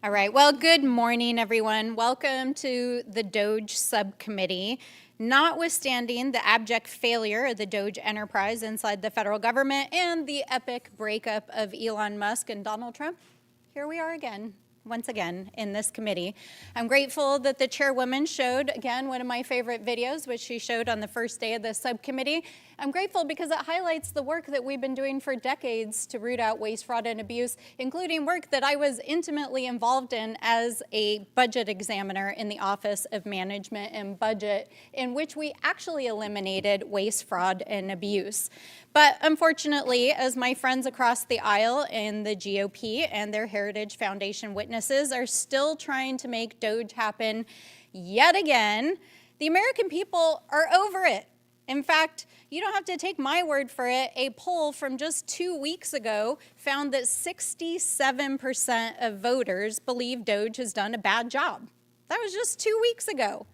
All right, well, good morning, everyone. Welcome to the DOGE subcommittee. Notwithstanding the abject failure of the DOGE enterprise inside the federal government and the epic breakup of Elon Musk and Donald Trump, here we are again, once again, in this committee. I'm grateful that the chairwoman showed, again, one of my favorite videos, which she showed on the first day of the subcommittee. I'm grateful because it highlights the work that we've been doing for decades to root out waste, fraud, and abuse, including work that I was intimately involved in as a budget examiner in the Office of Management and Budget, in which we actually eliminated waste, fraud, and abuse. But unfortunately, as my friends across the aisle in the GOP and their Heritage Foundation witnesses are still trying to make DOGE happen yet again, the American people are over it. In fact, you don't have to take my word for it. A poll from just 2 weeks ago found that 67% of voters believe DOGE has done a bad job. That was just 2 weeks ago.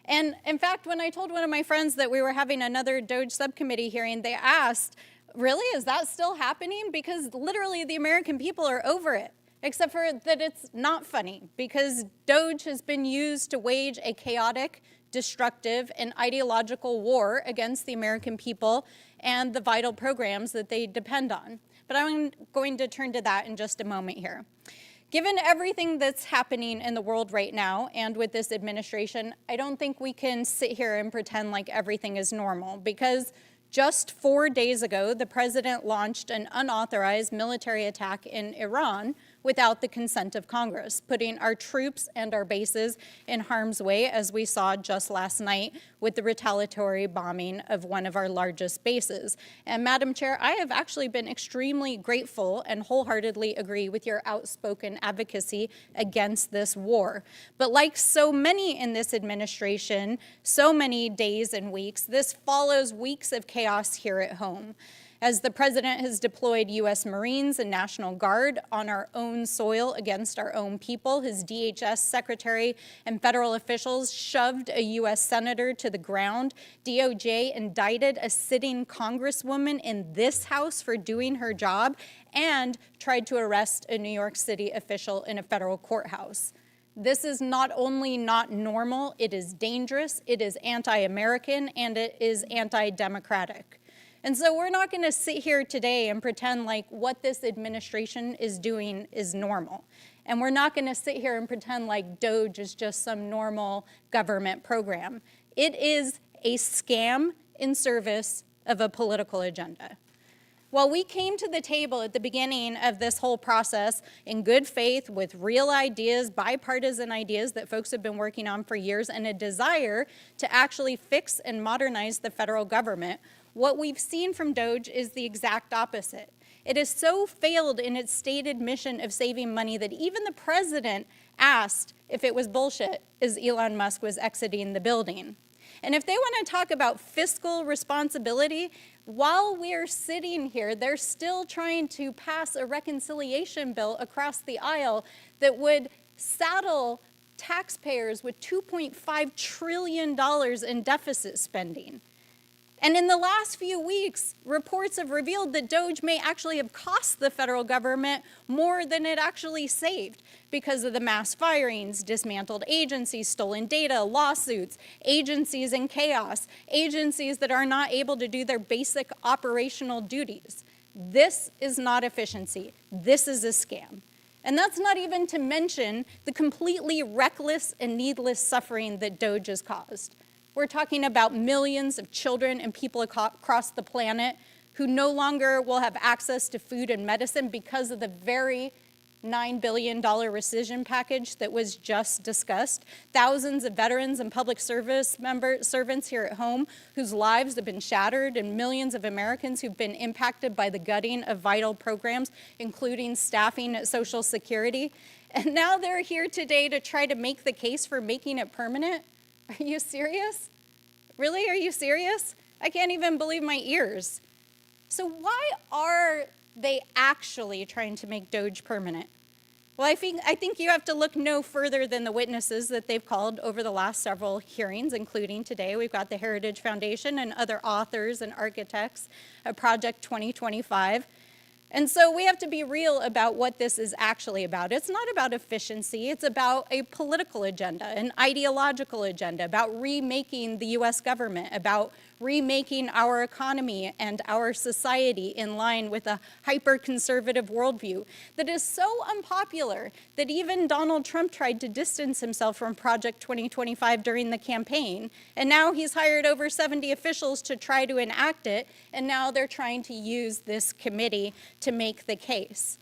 And in fact, when I told one of my friends that we were having another DOGE subcommittee hearing, they asked, really, is that still happening? Because literally the American people are over it, except for that it's not funny, because DOGE has been used to wage a chaotic, destructive, and ideological war against the American people and the vital programs that they depend on. But I'm going to turn to that in just a moment here. Given everything that's happening in the world right now and with this administration, I don't think we can sit here and pretend like everything is normal, because just 4 days ago, the president launched an unauthorized military attack in Iran without the consent of Congress, putting our troops and our bases in harm's way, as we saw just last night with the retaliatory bombing of one of our largest bases. And Madam Chair, I have actually been extremely grateful and wholeheartedly agree with your outspoken advocacy against this war. But like so many in this administration, so many days and weeks, this follows weeks of chaos here at home. As the president has deployed U.S. Marines and National Guard on our own soil against our own people, his DHS secretary and federal officials shoved a U.S. senator to the ground, DOJ indicted a sitting congresswoman in this House for doing her job, and tried to arrest a New York City official in a federal courthouse. This is not only not normal, it is dangerous, it is anti-American, and it is anti-democratic. And so we're not going to sit here today and pretend like what this administration is doing is normal. And we're not going to sit here and pretend like DOGE is just some normal government program. It is a scam in service of a political agenda. While we came to the table at the beginning of this whole process in good faith with real ideas, bipartisan ideas that folks have been working on for years, and a desire to actually fix and modernize the federal government, what we've seen from DOGE is the exact opposite. It has so failed in its stated mission of saving money that even the president asked if it was bullshit as Elon Musk was exiting the building. And if they want to talk about fiscal responsibility, while we're sitting here, they're still trying to pass a reconciliation bill across the aisle that would saddle taxpayers with $2.5 trillion in deficit spending. And in the last few weeks, reports have revealed that DOGE may actually have cost the federal government more than it actually saved because of the mass firings, dismantled agencies, stolen data, lawsuits, agencies in chaos, agencies that are not able to do their basic operational duties. This is not efficiency. This is a scam. And that's not even to mention the completely reckless and needless suffering that DOGE has caused. We're talking about millions of children and people across the planet who no longer will have access to food and medicine because of the very $9 billion rescission package that was just discussed. Thousands of veterans and public service servants here at home whose lives have been shattered, and millions of Americans who've been impacted by the gutting of vital programs, including staffing at Social Security. And now they're here today to try to make the case for making it permanent. Are you serious? Really? Are you serious? I can't even believe my ears. So why are they actually trying to make DOGE permanent? Well, I think you have to look no further than the witnesses that they've called over the last several hearings, including today. We've got the Heritage Foundation and other authors and architects of Project 2025. And so we have to be real about what this is actually about. It's not about efficiency, it's about a political agenda, an ideological agenda, about remaking the US government, about remaking our economy and our society in line with a hyper-conservative worldview that is so unpopular that even Donald Trump tried to distance himself from Project 2025 during the campaign, and now he's hired over 70 officials to try to enact it, and now they're trying to use this committee to make the case.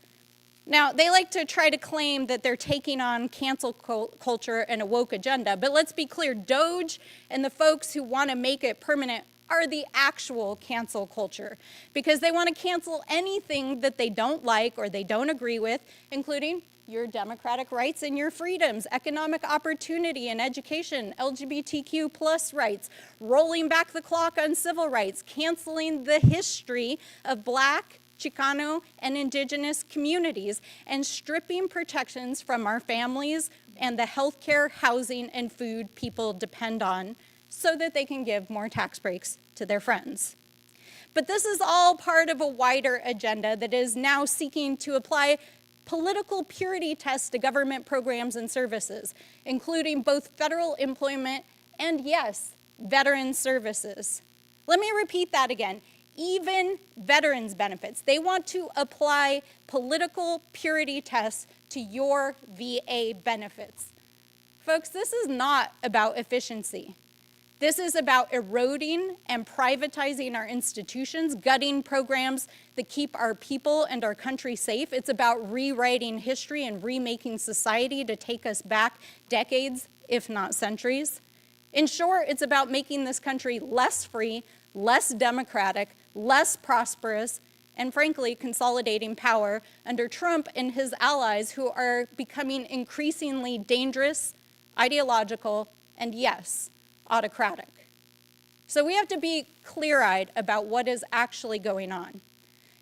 Now, they like to try to claim that they're taking on cancel culture and a woke agenda, but let's be clear, DOGE and the folks who want to make it permanent are the actual cancel culture, because they want to cancel anything that they don't like or they don't agree with, including your democratic rights and your freedoms, economic opportunity and education, LGBTQ plus rights, rolling back the clock on civil rights, canceling the history of Black, Chicano, and Indigenous communities, and stripping protections from our families and the healthcare, housing, and food people depend on so that they can give more tax breaks to their friends. But this is all part of a wider agenda that is now seeking to apply political purity tests to government programs and services, including both federal employment and, yes, veteran services. Let me repeat that again. Even veterans benefits. They want to apply political purity tests to your VA benefits. Folks, this is not about efficiency. This is about eroding and privatizing our institutions, gutting programs that keep our people and our country safe. It's about rewriting history and remaking society to take us back decades, if not centuries. In short, it's about making this country less free, less democratic, less prosperous, and frankly, consolidating power under Trump and his allies who are becoming increasingly dangerous, ideological, and yes, autocratic. So we have to be clear-eyed about what is actually going on,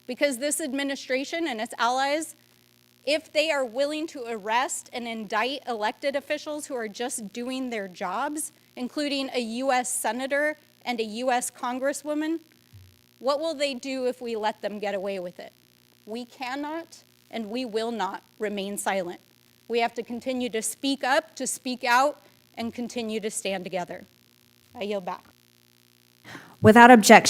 because this administration and its allies, if they are willing to arrest and indict elected officials who are just doing their jobs, including a US senator and a US congresswoman, what will they do if we let them get away with it? We cannot and we will not remain silent. We have to continue to speak up, to speak out, and continue to stand together. I yield back. Without objection.